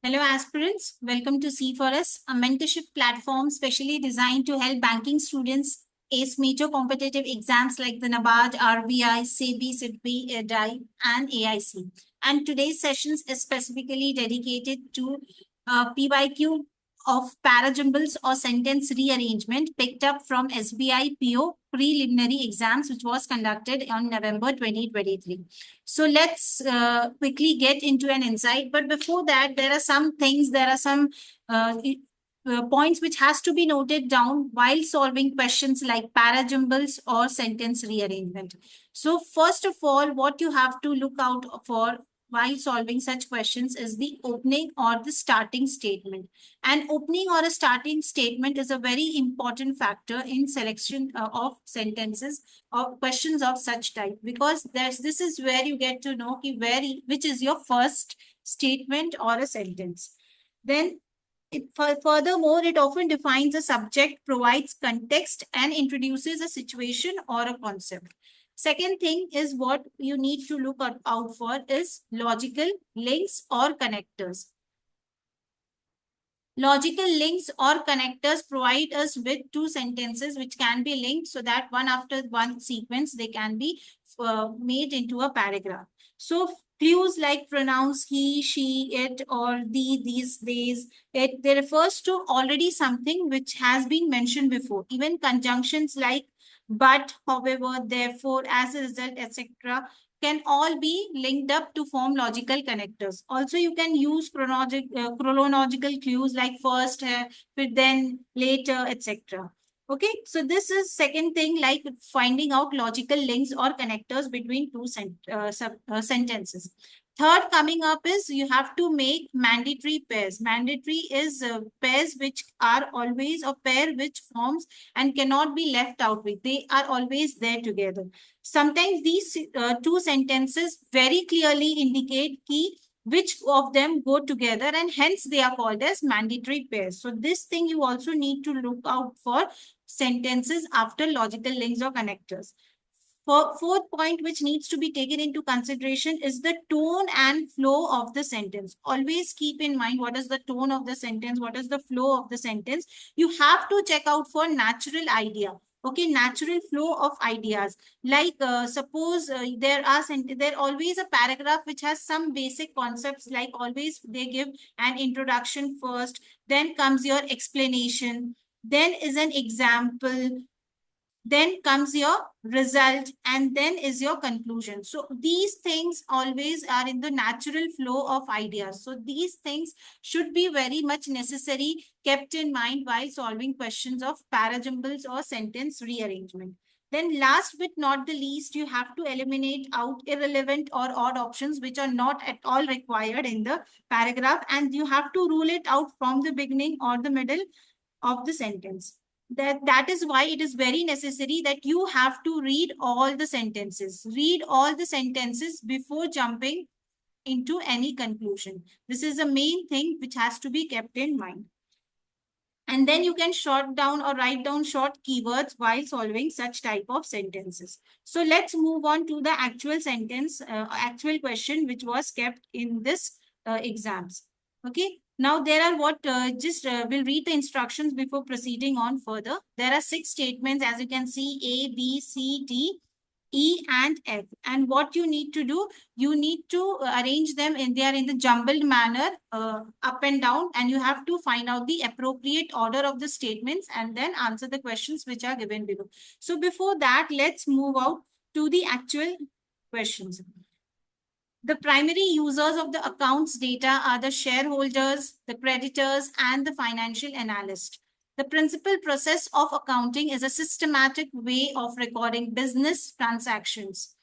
Hello, aspirants. Welcome to C4S, a mentorship platform specially designed to help banking students ace major competitive exams like the NABARD, RBI, SEBI, SIDBI, EDI, and AIC. And today's sessions is specifically dedicated to PYQ of parajumbles or sentence rearrangement picked up from SBI PO preliminary exams, which was conducted on November 2023. So let's quickly get into an insight. But before that, there are some points which has to be noted down while solving questions like parajumbles or sentence rearrangement. So first of all, what you have to look out for while solving such questions is the opening or the starting statement. An opening or a starting statement is a very important factor in selection of sentences or questions of such type, because this is where you get to know which is your first statement or a sentence. Then furthermore, it often defines a subject, provides context, and introduces a situation or a concept. Second thing is what you need to look out for is logical links or connectors. Logical links or connectors provide us with two sentences which can be linked so that one after one sequence they can be made into a paragraph. So clues like pronouns he, she, it, or these, these, it, they refers to already something which has been mentioned before. Even conjunctions like but, however, therefore, as a result, etc can all be linked up to form logical connectors. Also, you can use chronological clues like first, then, later, etc. Okay, so this is second thing, like finding out logical links or connectors between two sentences. Third coming up is you have to make mandatory pairs. Mandatory is pairs which are always a pair which forms and cannot be left out with. They are always there together. Sometimes these two sentences very clearly indicate key which of them go together, and hence they are called as mandatory pairs. So this thing you also need to look out for sentences after logical links or connectors. Fourth point which needs to be taken into consideration is the tone and flow of the sentence. Always keep in mind what is the tone of the sentence, what is the flow of the sentence. You have to check out for natural idea. Okay, natural flow of ideas. Like suppose there always a paragraph which has some basic concepts, like always they give an introduction first, then comes your explanation, then is an example, then comes your result, and then is your conclusion. So these things always are in the natural flow of ideas. So these things should be very much necessary, kept in mind while solving questions of parajumbles or sentence rearrangement. Then last but not the least, you have to eliminate out irrelevant or odd options which are not at all required in the paragraph, and you have to rule it out from the beginning or the middle of the sentence. That is why it is very necessary that you have to read all the sentences. Read all the sentences before jumping into any conclusion. This is the main thing which has to be kept in mind. And then you can short down or write down short keywords while solving such type of sentences. So let's move on to the actual sentence, actual question which was kept in this exams. Okay. Now there are we'll read the instructions before proceeding on further. There are 6 statements, as you can see: A, B, C, D, E, and F. And what you need to do, you need to arrange them they are in the jumbled manner, up and down, and you have to find out the appropriate order of the statements and then answer the questions which are given below. So before that, let's move out to the actual questions. The primary users of the accounts data are the shareholders, the creditors, and the financial analyst. The principal process of accounting is a systematic way of recording business transactions.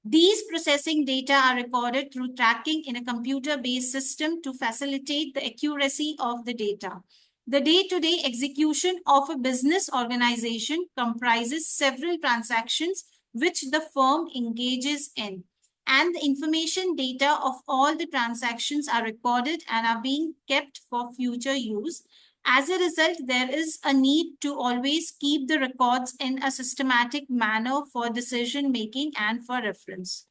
These processing data are recorded through tracking in a computer-based system to facilitate the accuracy of the data. The day-to-day execution of a business organization comprises several transactions which the firm engages in, and the information data of all the transactions are recorded and are being kept for future use. As a result, there is a need to always keep the records in a systematic manner for decision making and for reference.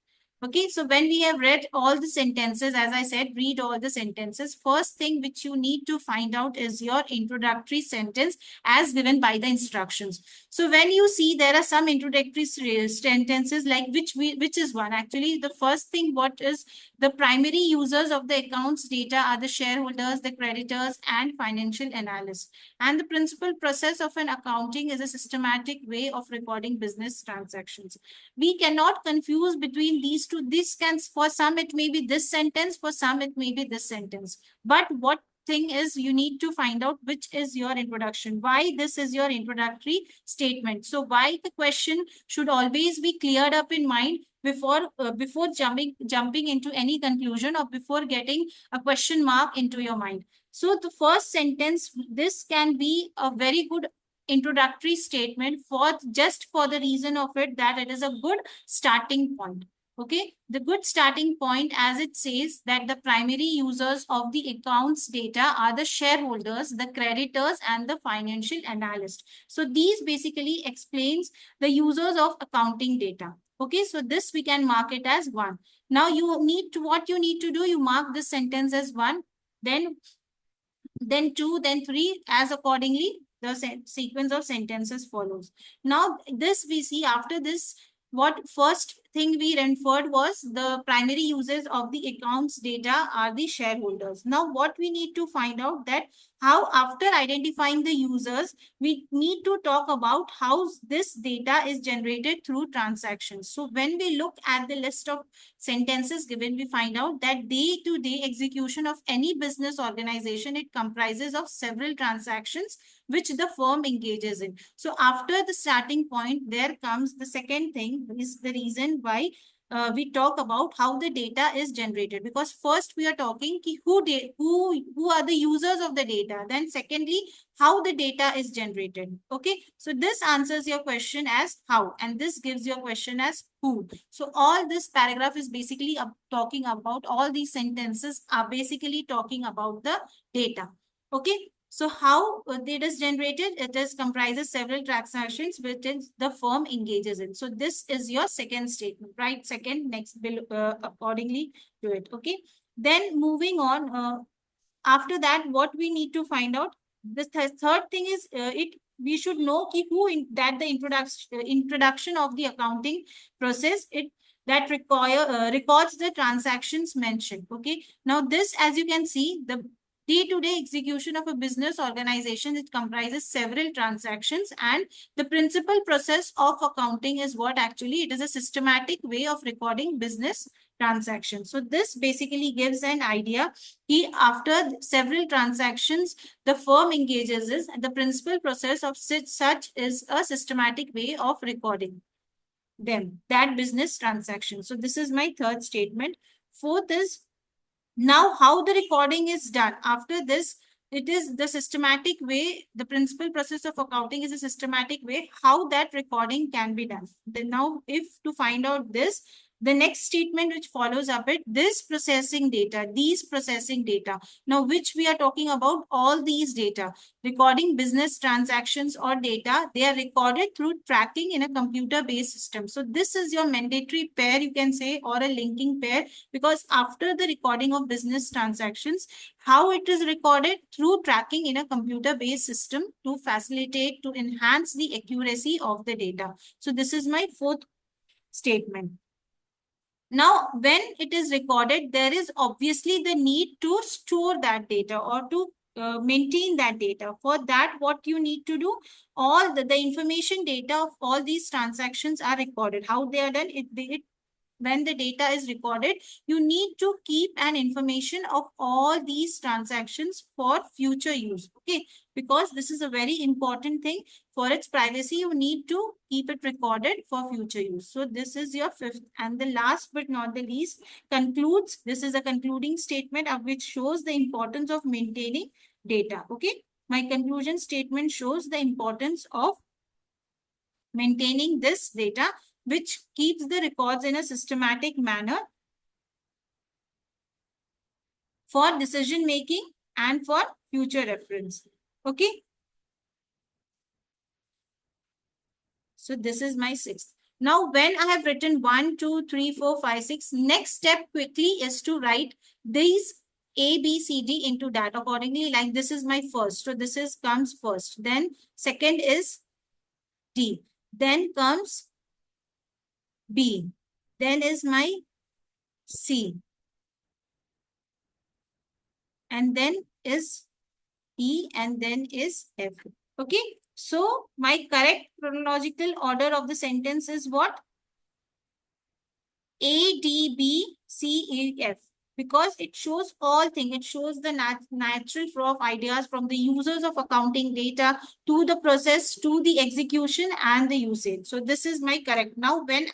Okay, so when we have read all the sentences, as I said, read all the sentences. First thing which you need to find out is your introductory sentence as given by the instructions. So when you see there are some introductory sentences like which is one. Actually, the first thing what is the primary users of the accounts data are the shareholders, the creditors, and financial analysts. And the principal process of an accounting is a systematic way of recording business transactions. We cannot confuse between these two. This can, for some it may be this sentence, for some it may be this sentence. But what thing is, you need to find out which is your introduction, why this is your introductory statement. So why the question should always be cleared up in mind before jumping into any conclusion, or before getting a question mark into your mind. So the first sentence, this can be a very good introductory statement for just for the reason of it that it is a good starting point. Okay, the good starting point, as it says that the primary users of the accounts data are the shareholders, the creditors, and the financial analyst. So these basically explains the users of accounting data. Okay, so this we can mark it as one. Now what you need to do, you mark this sentence as one, then two, then three, as accordingly the sequence of sentences follows. Now, this we see after this, what first thing we inferred was the primary users of the accounts data are the shareholders. Now, what we need to find out that how after identifying the users, we need to talk about how this data is generated through transactions. So when we look at the list of sentences given, we find out that day-to-day execution of any business organization, it comprises of several transactions which the firm engages in. So after the starting point, there comes the second thing, is the reason why we talk about how the data is generated. Because first we are talking who are the users of the data. Then secondly, how the data is generated. Okay, so this answers your question as how, and this gives your question as who. So all this paragraph is basically talking about, all these sentences are basically talking about the data. Okay, so how data is generated? It is comprises several transactions which is the firm engages in. So this is your second statement, right? Second, next accordingly to it. Okay. Then moving on, after that, what we need to find out, the third thing is we should know that the introduction of the accounting process, it that records the transactions mentioned. Okay. Now this, as you can see, the day-to-day execution of a business organization, it comprises several transactions, and the principal process of accounting is what actually it is a systematic way of recording business transactions. So this basically gives an idea. After several transactions the firm engages in, the principal process of such is a systematic way of recording that business transaction. So this is my third statement. Fourth is, now how the recording is done. After this, it is the systematic way, the principal process of accounting is a systematic way how that recording can be done. Then now, if to find out this, the next statement which follows up it, these processing data, now which we are talking about, all these data, recording business transactions or data, they are recorded through tracking in a computer-based system. So this is your mandatory pair, you can say, or a linking pair, because after the recording of business transactions, how it is recorded? Through tracking in a computer-based system to facilitate, to enhance the accuracy of the data. So this is my fourth statement. Now, when it is recorded, there is obviously the need to store that data or to maintain that data. For that, what you need to do, all the information data of all these transactions are recorded. How they are done, when the data is recorded, you need to keep an information of all these transactions for future use. Okay, because this is a very important thing. For its privacy, you need to keep it recorded for future use. So this is your fifth, and the last but not the least concludes. This is a concluding statement of which shows the importance of maintaining data. Okay, my conclusion statement shows the importance of maintaining this data, which keeps the records in a systematic manner for decision making and for future reference. Okay. So this is my sixth. Now, when I have written 1, 2, 3, 4, 5, 6, next step quickly is to write these A, B, C, D into that accordingly. Like this is my first. So this is comes first. Then second is D. Then comes B. Then is my C. And then is E, and then is F. Okay. So my correct chronological order of the sentence is what? A, D, B, C, E, F. Because it shows all things. It shows the natural flow of ideas from the users of accounting data to the process, to the execution and the usage. So this is my correct. Now, when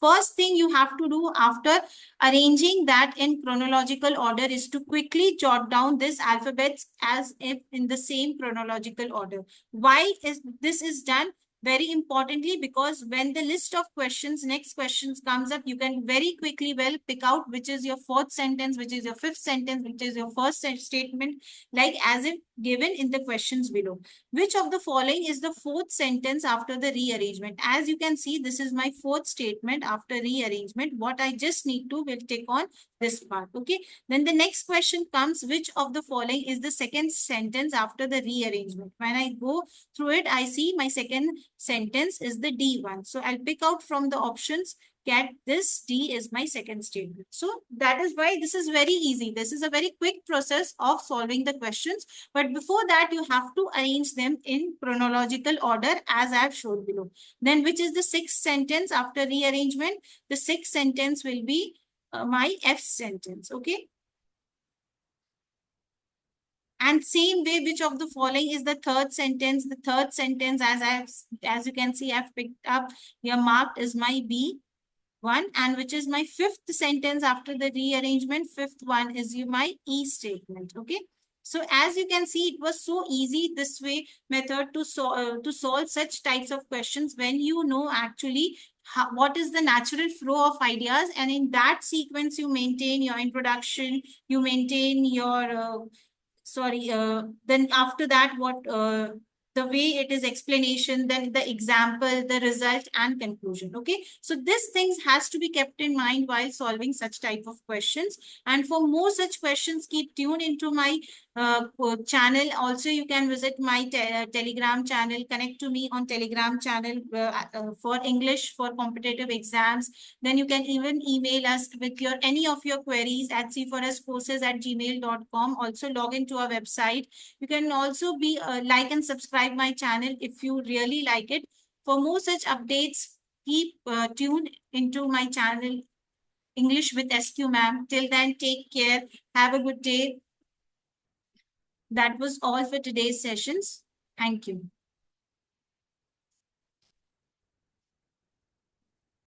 first thing you have to do after arranging that in chronological order is to quickly jot down this alphabets as if in the same chronological order. Why is this is done? Very importantly, because when the list of questions, next questions comes up, you can very quickly pick out which is your fourth sentence, which is your fifth sentence, which is your first statement, like as if given in the questions below. Which of the following is the fourth sentence after the rearrangement? As you can see, this is my fourth statement after rearrangement. What I just need to will take on this part. Okay. Then the next question comes, which of the following is the second sentence after the rearrangement? When I go through it, I see my second sentence is the D one. So I'll pick out from the options, get this D is my second statement. So that is why this is very easy. This is a very quick process of solving the questions. But before that, you have to arrange them in chronological order as I have shown below. Then which is the sixth sentence after rearrangement? The sixth sentence will be my F sentence. Okay. And same way, which of the following is the third sentence? The third sentence, as you can see, I've picked up here marked is my B one, and which is my fifth sentence after the rearrangement. Fifth one is my E statement. Okay. So as you can see, it was so easy this way method to solve such types of questions when you know actually what is the natural flow of ideas, and in that sequence you maintain your introduction, you maintain your then after that what the way it is explanation, then the example, the result and conclusion. Okay, so this things has to be kept in mind while solving such type of questions. And for more such questions, keep tuned into my channel. Also, you can visit my telegram channel, connect to me on telegram channel for English for competitive exams. Then you can even email us with your any of your queries at c4scourses@gmail.com. Also log into our website. You can also be like and subscribe my channel if you really like it. For more such updates, keep tuned into my channel English with SQ ma'am. Till then, take care. Have a good day. That was all for today's sessions. Thank you.